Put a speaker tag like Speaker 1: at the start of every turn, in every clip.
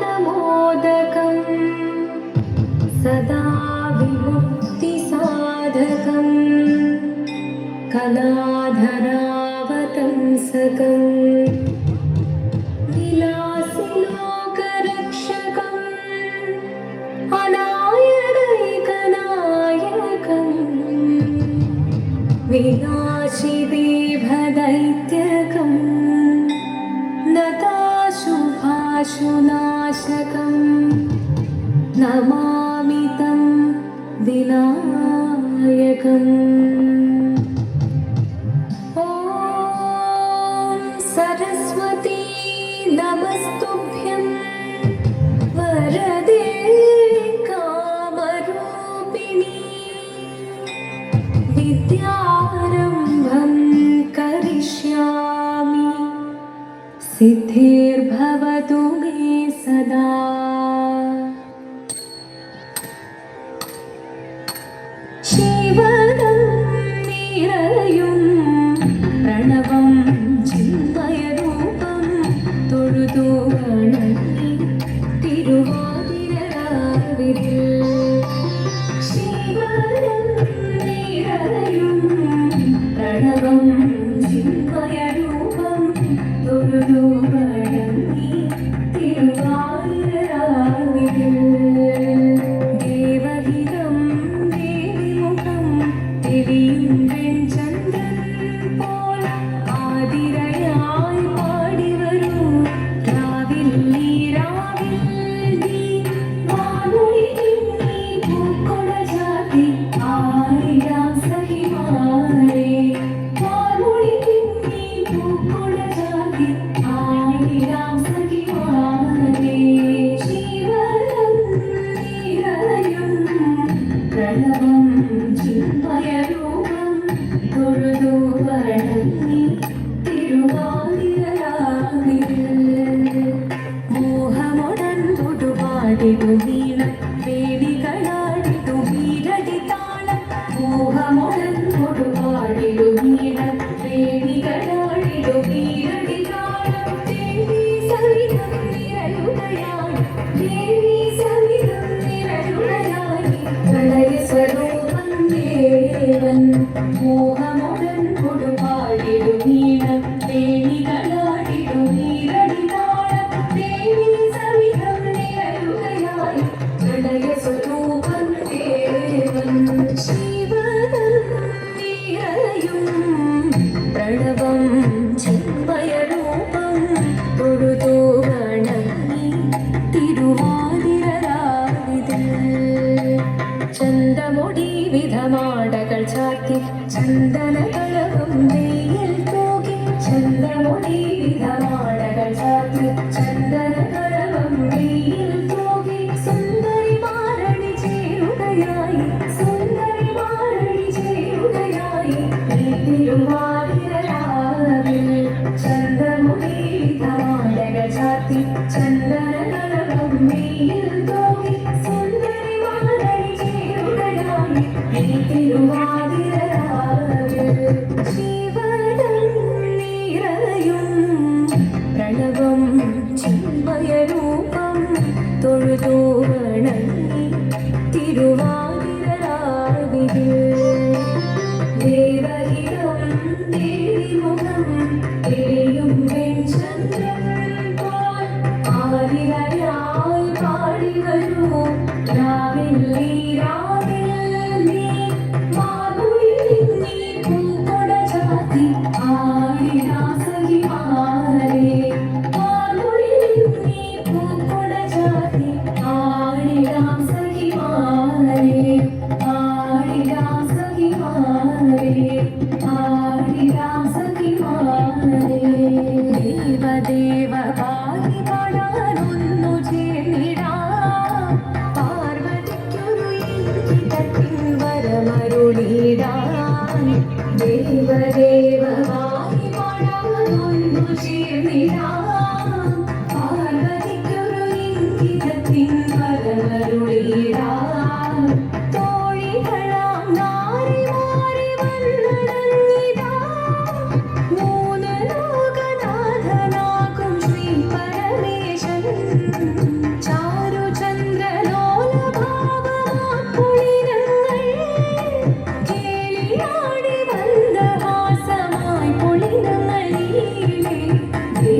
Speaker 1: मुदाकरात्तमोदकं सदा विमुक्तिसाधकं कलाधरावतंसकं विलासिलोकरक्षकं अनायकैकनायकं विनाशिदेभदैत्यकं नताशुभाशुनाशकं नमामि तं विनायकम्। ॐ सरस्वती नमस्तुभ्यं वरदे कामरूपिणी विद्यारम्भं करिष्यामि सिद्धिर्भवतु मे सदा। शिवदं निरयुं प्रणवं चिन्मयरूपं തൊഴുതു വണങ്ങി തിരുവാതിരരാവിൽ ശിവദം നിരയും പ്രണവം ചിന്മയരൂപം തൊഴുതു വണങ്ങി തിരുവാതിരരാവിൽ ദേവഹിതം ദേവിമുഖം തെളിയും വെൺചന്ദ്രൻ പോൽ ആതിരയായി പാടിവരൂ രാവിൽ നീ രാവിൽ നീ വാനൊളി നീ പൂക്കൊട ചാത്തി ആയിരാം സഖിമാരെ വാനൊളി നീ പൂക്കൊട ചാത്തി ആയിരാം സഖിമാരെ ശിവദം നിരയും പ്രണവം ചിന്മയരൂപം തൊഴുതു വണങ്ങി തിരുവാതിരരാവിൽ മോഹമുടൻ തൊടുപാടിടു വീണം വേദികളാടിടു വീരടി താളം മോഹമുടൻ തൊടുപാടിടു വീണം വേദികളാടിടു വീരടി താളം ദേവി സവിധം നിരയുകയായി ദേവി സവിധം നിരയുകയായി പ്രളയ സ്വരൂപം ദേവൻ മോഹമുടൻ കൊടുപാടിടു വീണം വേദികളാടിടു വീരടി താളം ദേവി സവിധം നിരയുകയായി പ്രളയ സ്വരൂപം ദേവൻ ശിവദം നിരയും പ്രണവം ചിന്മയരൂപം തൊഴുതു വണങ്ങി തിരുവാതിരരാവിൽ ചന്തമുടി വിധമാടകൾ ചാത്തി ചന്ദനകളവും വെയിൽ തൂകി ചന്തമുടി വിധമാടകൾ ചാത്തി ചന്ദനകളവും വെയിൽ തൂകി സുന്ദരിമാരണി ചേരുകയായി സുന്ദരിമാരണി ചേരുകയായി ഈ തിരുവാതിരരാവിൽ ചന്തമുടി വിധമാടകൾ ചാത്തി ചന്ദനകളവും വെയിൽ തൂകി സുന്ദരിമാരണി ചേരുകയായി ഈ തിരുവാതിരരാവിൽ ശിവദം നിരയും പ്രണവം ചിന്മയരൂപം തൊഴുതു വണങ്ങി തിരുവാതിരരാവിൽ ദേവഹിതം ദേവിമുഖം തെളിയും വെൺചന്ദ്രൻ പോൽ ആതിരയായി പാടിവരൂ രാവിൽ നീ രാവിൽ നീ വാനൊളി നീ പൂക്കൊട ചാത്തി ആയിരാം സഖിമാരെ വാനൊളി നീ പൂക്കൊട ചാത്തി ആയിരാം സഖിമാരെ ആയിരാം സഖിമാരെ ആയിരാം സഖിമാരെ ദേവദേവ പാടി പാടാനൊന്നു ചേർന്നിടാം പാർവതിക്കൊരു ഇങ്കിതത്തിൻ വരമരുളിടാൻ ദേവദേവ പാടി പാടാനൊന്നു ചേർന്നിടാം പാർവതിക്കൊരു ഇങ്കിതത്തിൻ വരമരുളിടാൻ തോഴികളാം നാരിമാരി വന്നടങ്ങിടാം മൂന്ന് ലോകനാഥനാകും ശ്രീ പര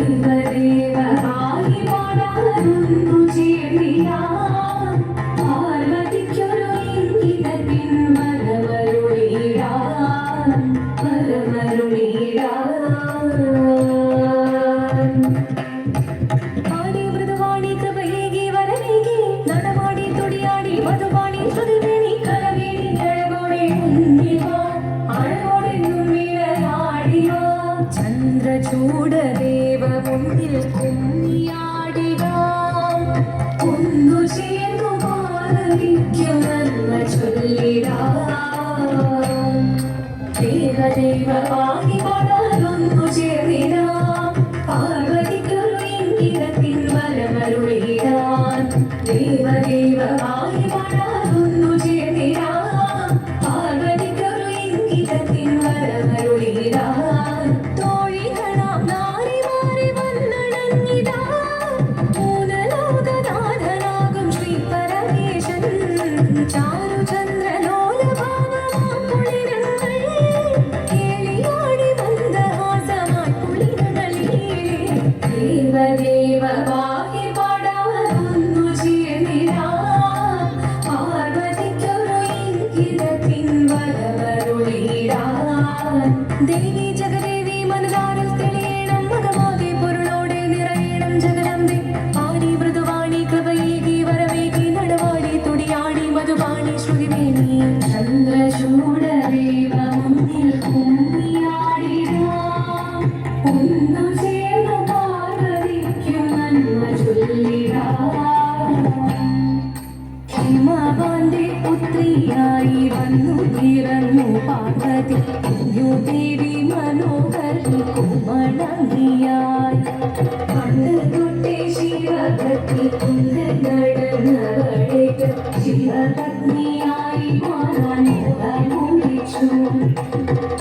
Speaker 1: ദേവദേവമായി പാടാനൊന്നു ചേർന്നിടാം പാർവതിക്കൊരു ഇംഗിതത്തിൻ വരമരുളിടാം വരമരുളിടാം ആടി മൃദുവാണി കൃപയേകി വരമേകി നടമാടി തുടിയാടി മധുവാണി ശ്രുതിവേണി കലവേണി അഴകോടെ മുന്നിവാ അഴകോടെ മുന്നിലാടിവാ ചന്ദ്രചൂടദേവ മുന്നിൽ കുമ്മിയാടിടാം ഒന്നു ചേർന്നു പാർവതിക്കു നന്മ ചൊല്ലിടാം ദേവദേവമായി പാടാനൊന്നു ചേർന്നിടാം പാർവതിക്കൊരു ഇംഗിതത്തിൻ വരമരുളിടാൻ ദേവദേവമായി പാടാനൊന്നു ചേർന്നിടാം പാർവതിക്കൊരു ഇംഗിതത്തിൻ വരമരുളിടാൻ തോഴികളാം നാരിമാരെ വന്നണഞ്ഞിടാം മൂലലോകനാഥനാകും ശ്രീ പരമേശൻ ചാരുചന്ദ്രലോലഭാവമാം കുളിരങ്ങൾ കേളിയാടി മന്ദഹാസമായി കുളിരകളിലേ ദേവദേവമായി പാടാനൊന്നു ചേർന്നിടാം പാർവതിക്കൊരു ഇംഗിതത്തിൻ വരമരുളിടാൻ ദേവി ജഗദേവി മനതാരിൽ തെളിയണം മകമാകെ പൊരുളോടെ നിറയണം ജഗദംബെ ആടി മൃദുവാണി കൃപയേകി വരവേകി നടവാടി തുടിയാടി മധുവാണി ശ്രുതിവേണി ചന്ദ്രചൂടദേവ മുന്നിൽ കുമ്മിയാടിടാം ഒന്നു ചേർന്നു പാർവതിക്കു നന്മ ചൊല്ലിടാം ഹിമവാന്റെ പുത്രിയായി വന്നു പിറന്നു പാർവതി കുഞ്ഞുദേവി മനോഹരി കുമളങ്ങിയായി പണ്ട് തൊട്ടേ ശിവഭക്തി കൊണ്ട് നടന്നവളേക്ക് ശിവപത്നിയായി മാറാൻ മുറിച്ചു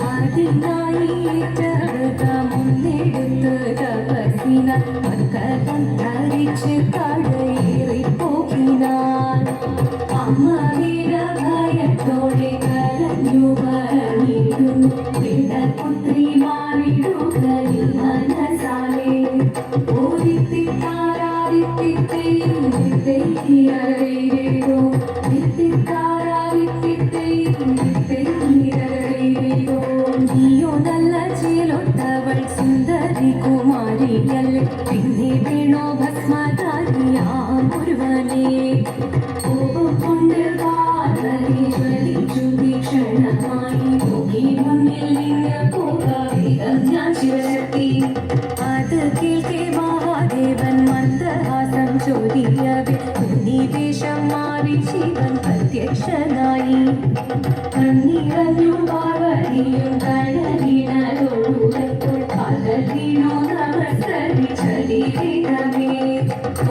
Speaker 1: അതിനായി ഏറ്റെടുത്ത മുന്നെടുത്ത് തപസ്സിന മക്കം ധരിച്ച് കടയേറിപ്പോകിനാൻ അമ്മ വീരഭയത്തോടെ കരഞ്ഞു പറഞ്ഞിരുന്നു പുത്രി മാറിടുകയിൽ മനസാലേ നീയോ നല്ല ചേലൊട്ടവൾ സുന്ദരി കുമാരിയല്ലേ പിന്നെ വേണോ ഭസ്മധാരിയാം ഒരുവനെ കോപം കൊണ്ട് പാർവതി ജ്വലിച്ചു തീക്ഷണമായി നോക്കി മുന്നിൽ നിന്ന് പോകാം ഞാൻ ശിവശക്തി അത് കേൾക്കെ മഹാദേവൻ മന്ദഹാസം ചോദിയവേ ഉന്നിവേഷം മാറി ശിവൻ പ്രത്യക്ഷനായി കണ്ണിറഞ്ഞു പാർവതിയും കടലിനോടുരപ്പോൾ പകലിനോ നമസ്കരി ചലിതമേ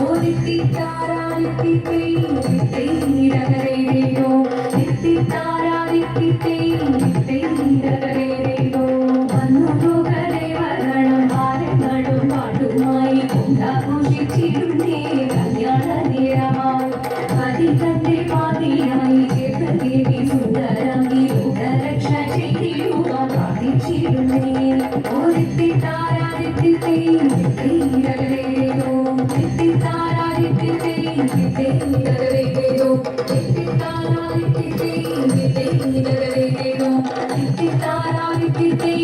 Speaker 1: ഓദിത്തിത്താരാദിത്തിത്തൈരകരേരോ തിത്തിത്താരാദിത്തിത്തൈരകരേരോ വന്നുകരേവരണം ഭാരങ്ങളും പാട്ടുമായി കൊണ്ടാഘോഷിച്ചിരുന്നേ കല്യാണ നേരമായി പതിതന്റെ പാതിയായി ദേവദേവി സുന്ദരമി ലോകരക്ഷ ചെയ്തിടുക പ്രാർത്ഥിച്ചിരുന്നേ ഓദിത്തിത്താരാദിത്തിത്തൈരകരേരോ തിത്തിത്താരാദിത്തിത്തൈരകരേരോ തിത്തിത്താരാദിത്തിത്തൈരകരേരോ തിത്തിത്താരാദിത്തിത്തൈ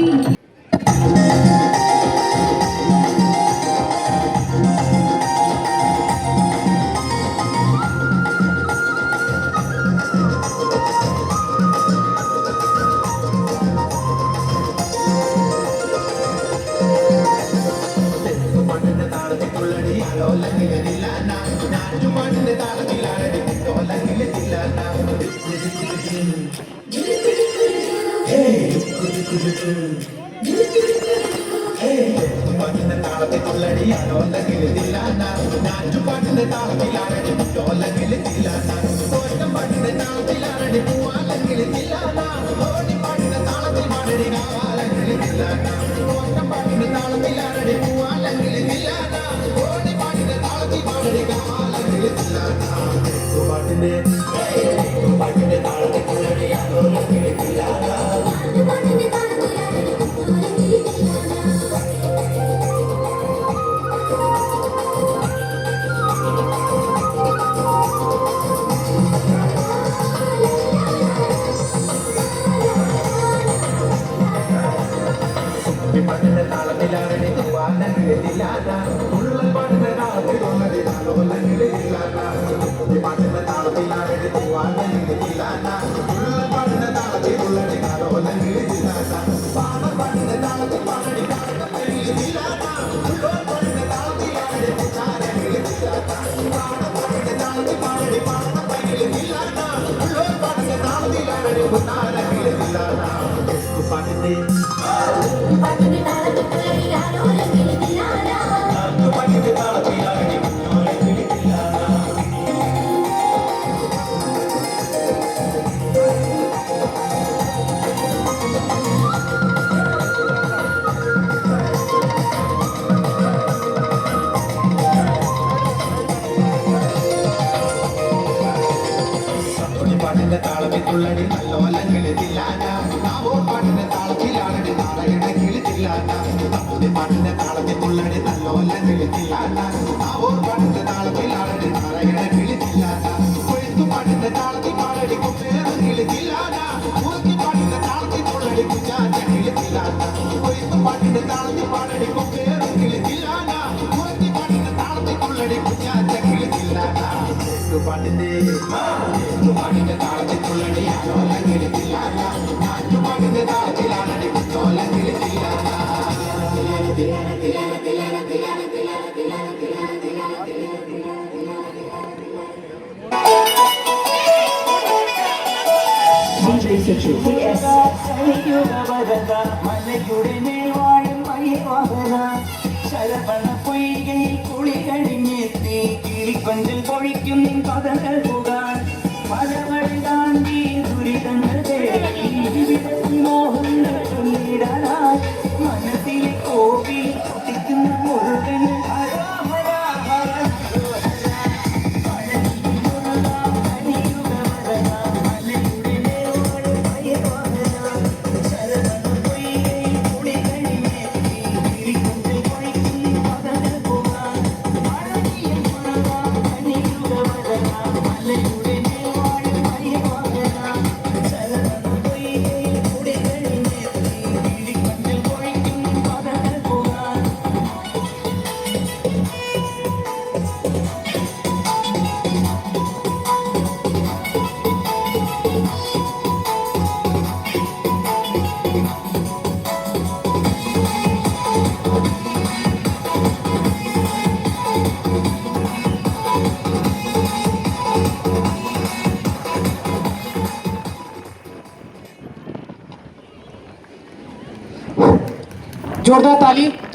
Speaker 2: താളത്തിനുള്ളടി നല്ലോലം കിളിത്തില്ലാന നാവോർ പാട്ടിന്റെ താളത്തിലാണടി നാരായണ കിളിത്തില്ലാന നമ്മുടെ പാട്ടിന്റെ താളത്തിനുള്ളടി നല്ലോലം കിളിത്തില്ലാന നാവോർ പാട്ടിന്റെ താളത്തിലാണടി നാരായണ കിളിത്തില്ലാന കൊഴുത്തു പാട്ടിന്റെ താളത്തിൽ പാടടി കുപ്പേറ് കിളിത്തില്ലാന മുറുക്കി പാട്ടിന്റെ താളത്തിനുള്ളടി കുഞ്ഞാറ്റ കിളിത്തില്ലാന കൊഴുത്തു പാട്ടിന്റെ താളത്തിൽ പാടടി കുപ്പേറ് കിളിത്തില്ലാന മുറുക്കി പാട്ടിന്റെ താളത്തിനുള്ളടി കുഞ്ഞാറ്റ കിളിത്തില്ലാന പാട്ടിന്റെ താളത്തിനുള്ളടി ആലോലം കിളിത്തില്ലാന പാട്ടിന്റെ താളത്തിലാണടി കുത്തോലം കിളിത്തില്ലാന
Speaker 3: മലയുടെ മേൽവാഴും മയിൽവാഹന ശരവണ പൊയ്കയിൽ കുളി കഴിഞ്ഞെത്തി കിളിപ്പഞ്ചൽ പൊഴിക്കും നിൻ പദങ്ങൾ പോകാൻ പലവഴി താണ്ടി ദുരിതങ്ങൾ തേടി മോഹങ്ങൾ ചൊല്ലിടാനായി മനസ്സിലെ കോവിൽ പൊട്ടിക്കുന്ന മുരുകൻ
Speaker 4: जोरदार ताली।